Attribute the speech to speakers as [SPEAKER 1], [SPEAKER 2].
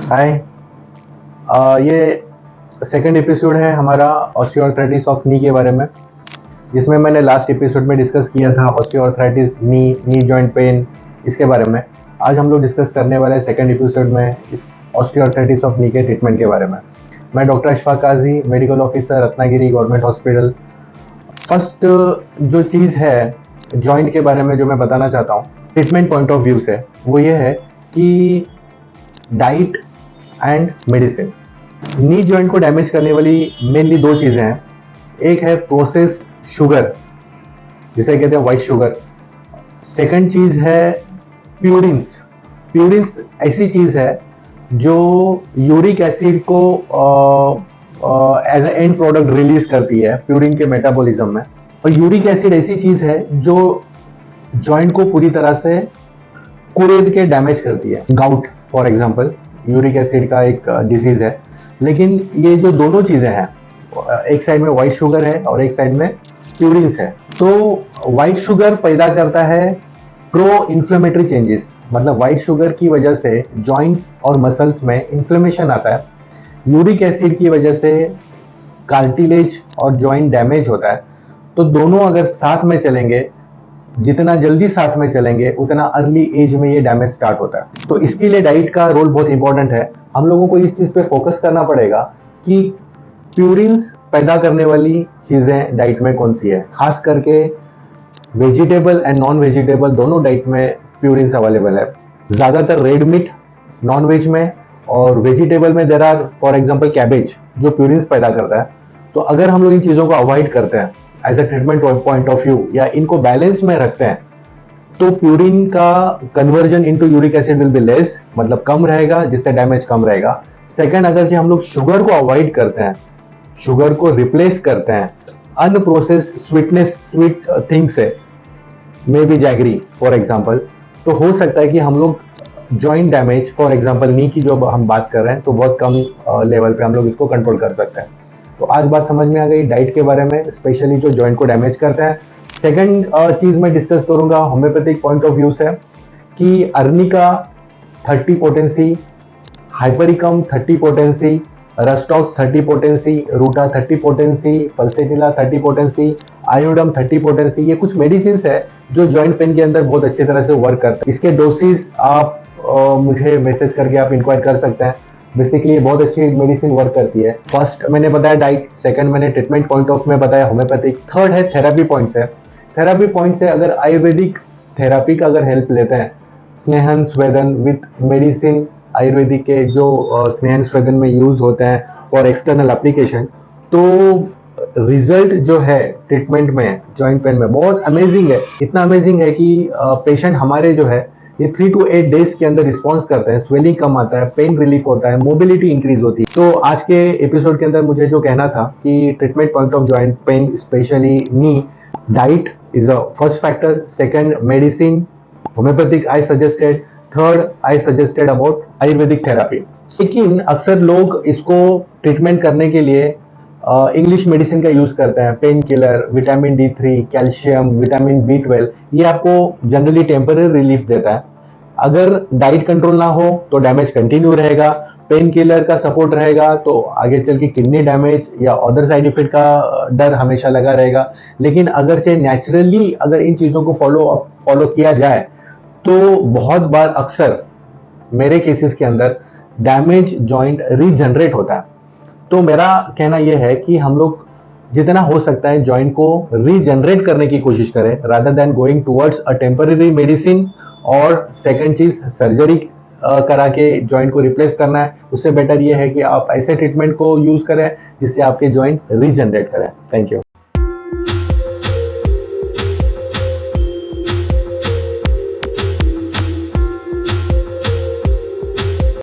[SPEAKER 1] हाय। ये second episode है हमारा ऑस्टियोआर्थराइटिस ऑफ नी के बारे में, जिसमें मैंने लास्ट एपिसोड में डिस्कस किया था ऑस्टियोआर्थराइटिस नी जॉइंट पेन, इसके बारे में। आज हम लोग डिस्कस करने वाले हैं सेकंड एपिसोड में इस ऑस्टियोआर्थराइटिस ऑफ नी के ट्रीटमेंट के बारे में। मैं doctor Ashfaq Kazi, medical officer, Ratnagiri government hospital. First जो चीज़ है जॉइंट के बारे में जो मैं बताना चाहता हूँ ट्रीटमेंट पॉइंट ऑफ व्यू से, वो ये है कि diet and medicine. Knee joint को डैमेज करने वाली मेनली दो चीज़ें हैं। एक है प्रोसेस्ड शुगर, जिसे कहते हैं वाइट शुगर। सेकंड चीज़ है प्यूरिन्स। प्यूरिन्स ऐसी चीज़ है जो यूरिक एसिड को as a end product release करती है प्यूरिन के मेटाबॉलिज्म में। और यूरिक एसिड ऐसी चीज़ है जो जॉइंट को पूरी तरह से कुरेद के डैमेज करती है। Gout for example uric acid का एक डिसीज है। लेकिन ये जो दोनों चीज़ें हैं, एक साइड में वाइट शुगर है और एक साइड में प्यूरिन्स है। तो वाइट शुगर पैदा करता है प्रो इन्फ्लेमेटरी चेंजेस, मतलब वाइट शुगर की वजह से जॉइंट्स और मसल्स में इन्फ्लेमेशन आता है। यूरिक एसिड की वजह से कार्टिलेज और जॉइंट डैमेज होता है। तो दोनों अगर साथ में चलेंगे, जितना जल्दी साथ में चलेंगे उतना अर्ली एज में ये डैमेज स्टार्ट होता है। तो इसके लिए डाइट का रोल बहुत इंपॉर्टेंट है। हम लोगों को इस चीज़ पे फोकस करना पड़ेगा कि प्यूरिन्स पैदा करने वाली चीज़ें डाइट में कौन सी है। खास करके वेजिटेबल एंड नॉन वेजिटेबल दोनों डाइट में प्यूरिन्स अवेलेबल है। ज़्यादातर रेड मीट नॉन वेज में, और वेजिटेबल में there are for example cabbage जो प्यूरिन्स पैदा करता है। तो अगर हम लोग इन चीज़ों को अवॉइड करते हैं as a treatment point of view, या इनको बैलेंस में रखते हैं, तो प्यूरिन का conversion into uric acid will be less, मतलब कम रहेगा, जिससे डैमेज कम रहेगा। सेकंड, अगर से हम लोग शुगर को अवॉइड करते हैं, शुगर को रिप्लेस करते हैं अनप्रोसेस्ड स्वीट थिंग से, may be jaggery for example, तो हो सकता है कि हम लोग जॉइंट डैमेज फॉर एग्जांपल नी की जो हम बात कर रहे हैं, तो बहुत कम लेवल पे हम लोग इसको कंट्रोल कर सकते हैं। तो आज बात समझ में आ गई डाइट के बारे में, स्पेशली जो जॉइंट को डैमेज करता है। सेकंड चीज मैं डिस्कस करूंगा होम्योपैथिक पॉइंट ऑफ व्यू से, कि arnica 30 potency, hypericum 30 potency, rhus tox 30 potency, ruta 30 potency, pulsatilla 30 potency, iodum 30 potency, ये कुछ मेडिसिन है जो जॉइंट पेन के अंदर बहुत अच्छी तरह से वर्क करते हैं। इसके डोसेस आप मुझे मैसेज करके आप इंक्वायर कर सकते हैं। बेसिकली ये बहुत अच्छी मेडिसिन वर्क करती है। फर्स्ट मैंने बताया डाइट, सेकंड मैंने ट्रीटमेंट पॉइंट ऑफ में बताया होम्योपैथिक, थर्ड है थेरापी पॉइंट से। थेरापी पॉइंट से अगर आयुर्वेदिक थेरापी का अगर हेल्प लेते हैं, स्नेहन स्वेदन विथ मेडिसिन, आयुर्वेदिक के जो स्नेहन स्वेदन में यूज होते हैं फॉर एक्सटर्नल एप्लीकेशन, तो रिजल्ट जो है ट्रीटमेंट में जॉइंट पेन में बहुत अमेजिंग है। इतना अमेजिंग है कि पेशेंट हमारे जो है ये 3 to 8 डेज के अंदर रिस्पॉन्स करते हैं, स्वेलिंग कम आता है, पेन रिलीफ होता है, मोबिलिटी इंक्रीज होती है। तो आज के एपिसोड के अंदर मुझे जो कहना था कि treatment point of joint pain specially knee, diet is a first factor, second medicine, homeopathic I suggested, third I suggested about Ayurvedic therapy. लेकिन अक्सर लोग इसको ट्रीटमेंट करने के लिए इंग्लिश मेडिसिन का यूज करते हैं, pain killer, vitamin D3, calcium, vitamin B12, ये आपको जनरली टेम्पररी रिलीफ देता है। अगर डाइट कंट्रोल ना हो तो डैमेज कंटिन्यू रहेगा, पेन किलर का सपोर्ट रहेगा तो आगे चल के किडनी डैमेज या अदर साइड इफेक्ट का डर हमेशा लगा रहेगा। लेकिन अगर से नेचुरली अगर इन चीज़ों को फॉलो किया जाए, तो बहुत बार अक्सर मेरे केसेस के अंदर डैमेज जॉइंट रीजनरेट होता है। तो मेरा कहना यह है कि हम लोग जितना हो सकता है जॉइंट को रीजनरेट करने की कोशिश करें, rather than going towards a temporary medicine, और सेकंड चीज सर्जरी करा के जॉइंट को रिप्लेस करना है। उससे बेटर ये है कि आप ऐसे ट्रीटमेंट को यूज करें जिससे आपके जॉइंट रीजनरेट करें। Thank you.